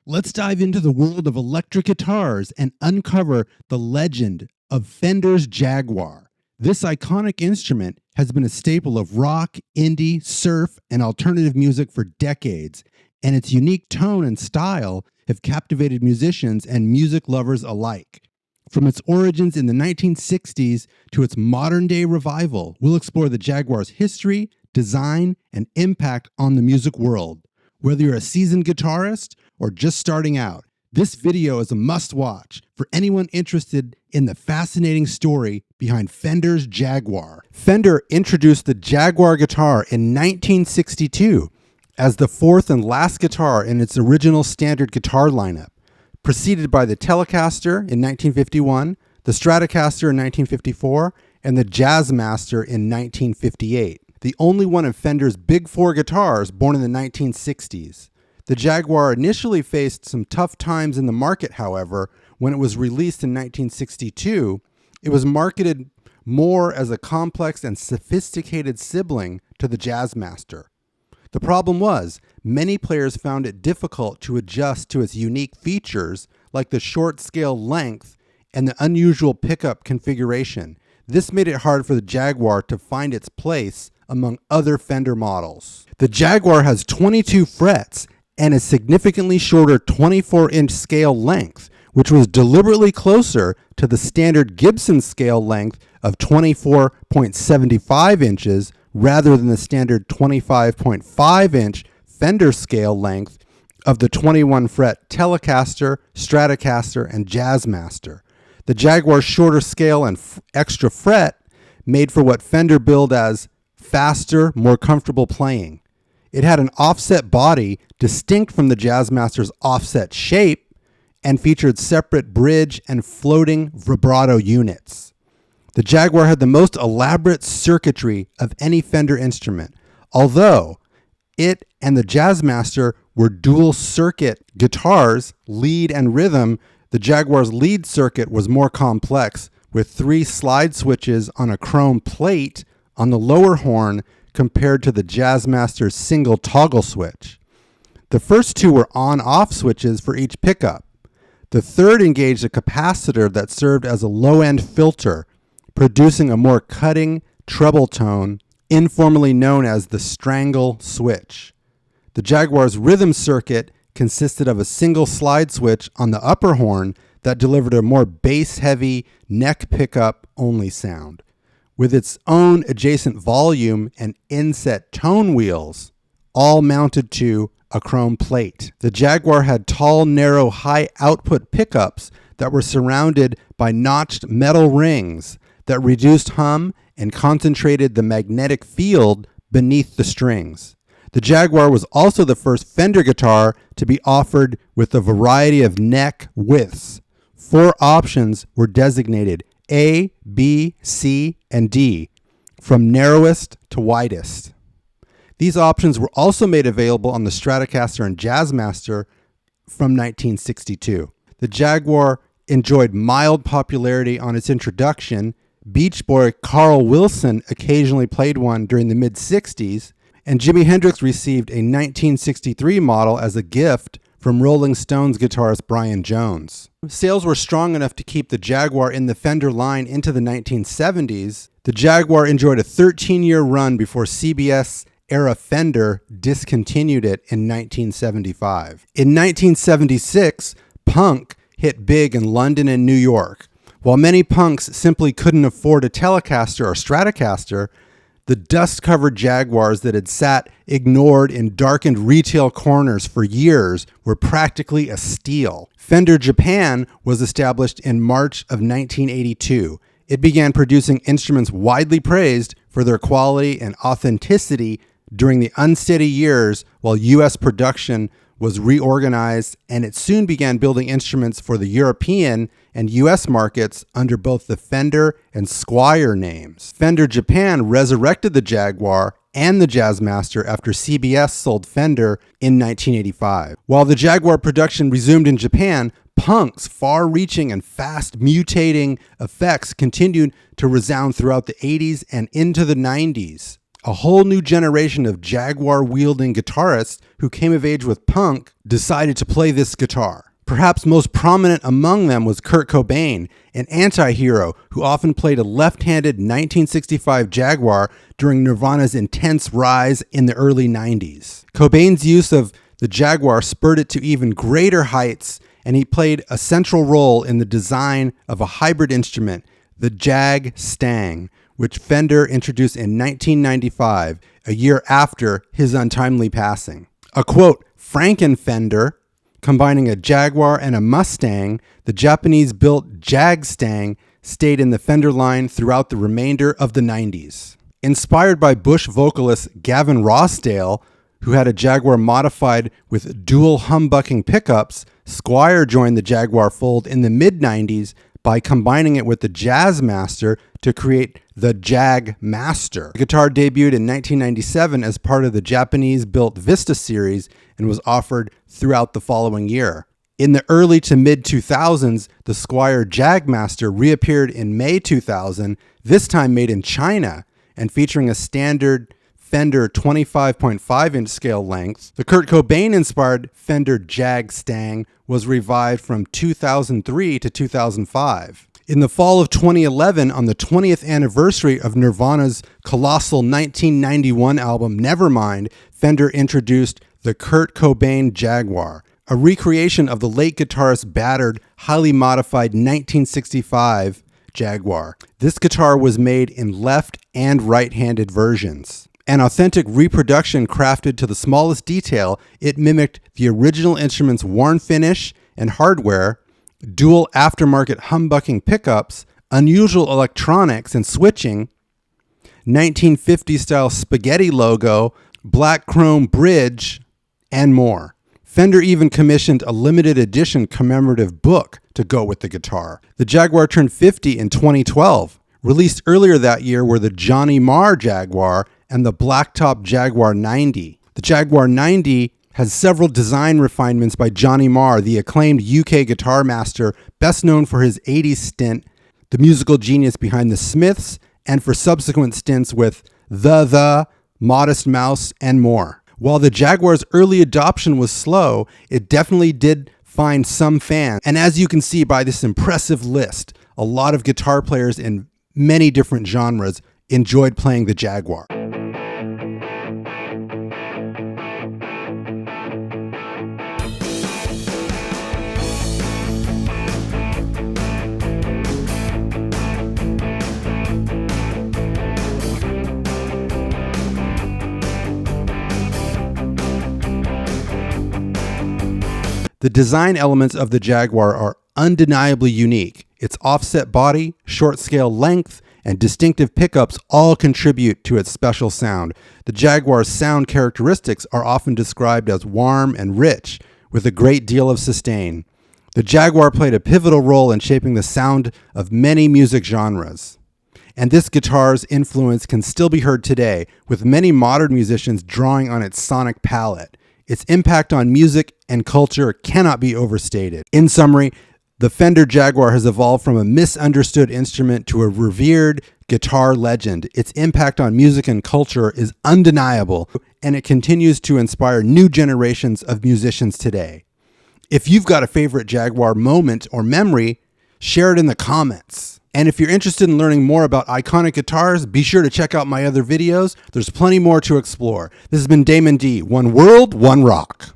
Let's dive into the world of electric guitars and uncover the legend of Fender's Jaguar. This iconic instrument has been a staple of rock, indie, surf, and alternative music for decades, and its unique tone and style have captivated musicians and music lovers alike. From its origins in the 1960s to its modern-day revival, we'll explore the Jaguar's history, design, and impact on the music world. Whether you're a seasoned guitarist or just starting out, this video is a must-watch for anyone interested in the fascinating story behind Fender's Jaguar. Fender introduced the Jaguar guitar in 1962 as the fourth and last guitar in its original standard guitar lineup, preceded by the Telecaster in 1951, the Stratocaster in 1954, and the Jazzmaster in 1958. The only one of Fender's big four guitars born in the 1960s. The Jaguar initially faced some tough times in the market, however. When it was released in 1962, it was marketed more as a complex and sophisticated sibling to the Jazzmaster. The problem was, many players found it difficult to adjust to its unique features, like the short scale length and the unusual pickup configuration. This made it hard for the Jaguar to find its place among other Fender models. The Jaguar has 22 frets and a significantly shorter 24-inch scale length, which was deliberately closer to the standard Gibson scale length of 24.75 inches rather than the standard 25.5-inch Fender scale length of the 21-fret Telecaster, Stratocaster, and Jazzmaster. The Jaguar's shorter scale and extra fret made for what Fender billed as faster, more comfortable playing. It had an offset body distinct from the Jazzmaster's offset shape and featured separate bridge and floating vibrato units. The Jaguar had the most elaborate circuitry of any Fender instrument, although it and the Jazzmaster were dual circuit guitars, lead and rhythm. The Jaguar's lead circuit was more complex, with 3 slide switches on a chrome plate on the lower horn compared to the Jazzmaster's single toggle switch. The first 2 were on-off switches for each pickup. The third engaged a capacitor that served as a low-end filter, producing a more cutting treble tone, informally known as the strangle switch. The Jaguar's rhythm circuit consisted of a single slide switch on the upper horn that delivered a more bass-heavy neck pickup only sound, with its own adjacent volume and inset tone wheels, all mounted to a chrome plate. The Jaguar had tall, narrow, high-output pickups that were surrounded by notched metal rings that reduced hum and concentrated the magnetic field beneath the strings. The Jaguar was also the first Fender guitar to be offered with a variety of neck widths. 4 options were designated A, B, C, and D, from narrowest to widest. These options were also made available on the Stratocaster and Jazzmaster from 1962. The Jaguar enjoyed mild popularity on its introduction. Beach Boy Carl Wilson occasionally played one during the mid-60s, and Jimi Hendrix received a 1963 model as a gift from Rolling Stones guitarist Brian Jones. Sales were strong enough to keep the Jaguar in the Fender line into the 1970s. The Jaguar enjoyed a 13-year run before CBS-era Fender discontinued it in 1975. In 1976, punk hit big in London and New York. While many punks simply couldn't afford a Telecaster or Stratocaster, the dust-covered Jaguars that had sat ignored in darkened retail corners for years were practically a steal. Fender Japan was established in March of 1982. It began producing instruments widely praised for their quality and authenticity during the unsteady years while U.S. production was reorganized, and it soon began building instruments for the European and U.S. markets under both the Fender and Squier names. Fender Japan resurrected the Jaguar and the Jazzmaster after CBS sold Fender in 1985. While the Jaguar production resumed in Japan, punk's far-reaching and fast-mutating effects continued to resound throughout the 80s and into the 90s. A whole new generation of Jaguar-wielding guitarists who came of age with punk decided to play this guitar. Perhaps most prominent among them was Kurt Cobain, an anti-hero who often played a left-handed 1965 Jaguar during Nirvana's intense rise in the early 90s. Cobain's use of the Jaguar spurred it to even greater heights, and he played a central role in the design of a hybrid instrument, the Jag Stang, which Fender introduced in 1995, a year after his untimely passing. A quote, Franken-Fender, combining a Jaguar and a Mustang, the Japanese-built Jag Stang stayed in the Fender line throughout the remainder of the 90s. Inspired by Bush vocalist Gavin Rossdale, who had a Jaguar modified with dual humbucking pickups, Squier joined the Jaguar fold in the mid-90s by combining it with the Jazzmaster to create the Jag Master. The guitar debuted in 1997 as part of the Japanese-built Vista series and was offered throughout the following year. In the early to mid-2000s, the Squier Jagmaster reappeared in May 2000, this time made in China, and featuring a standard Fender 25.5-inch scale length. The Kurt Cobain-inspired Fender Jag Stang was revived from 2003 to 2005. In the fall of 2011, on the 20th anniversary of Nirvana's colossal 1991 album Nevermind, Fender introduced the Kurt Cobain Jaguar, a recreation of the late guitarist's battered, highly modified 1965 Jaguar. This guitar was made in left and right-handed versions. An authentic reproduction crafted to the smallest detail, it mimicked the original instrument's worn finish and hardware, dual aftermarket humbucking pickups, unusual electronics and switching, 1950s-style spaghetti logo, black chrome bridge, and more. Fender even commissioned a limited edition commemorative book to go with the guitar. The Jaguar turned 50 in 2012. Released earlier that year were the Johnny Marr Jaguar and the Blacktop Jaguar 90. The Jaguar 90 has several design refinements by Johnny Marr, the acclaimed UK guitar master, best known for his 80s stint, the musical genius behind the Smiths, and for subsequent stints with The, Modest Mouse, and more. While the Jaguar's early adoption was slow, it definitely did find some fans. And as you can see by this impressive list, a lot of guitar players in many different genres enjoyed playing the Jaguar. The design elements of the Jaguar are undeniably unique. Its offset body, short scale length, and distinctive pickups all contribute to its special sound. The Jaguar's sound characteristics are often described as warm and rich, with a great deal of sustain. The Jaguar played a pivotal role in shaping the sound of many music genres. And this guitar's influence can still be heard today, with many modern musicians drawing on its sonic palette. Its impact on music and culture cannot be overstated. In summary, the Fender Jaguar has evolved from a misunderstood instrument to a revered guitar legend. Its impact on music and culture is undeniable, and it continues to inspire new generations of musicians today. If you've got a favorite Jaguar moment or memory, share it in the comments. And if you're interested in learning more about iconic guitars, be sure to check out my other videos. There's plenty more to explore. This has been Damon D. One World, One Rock.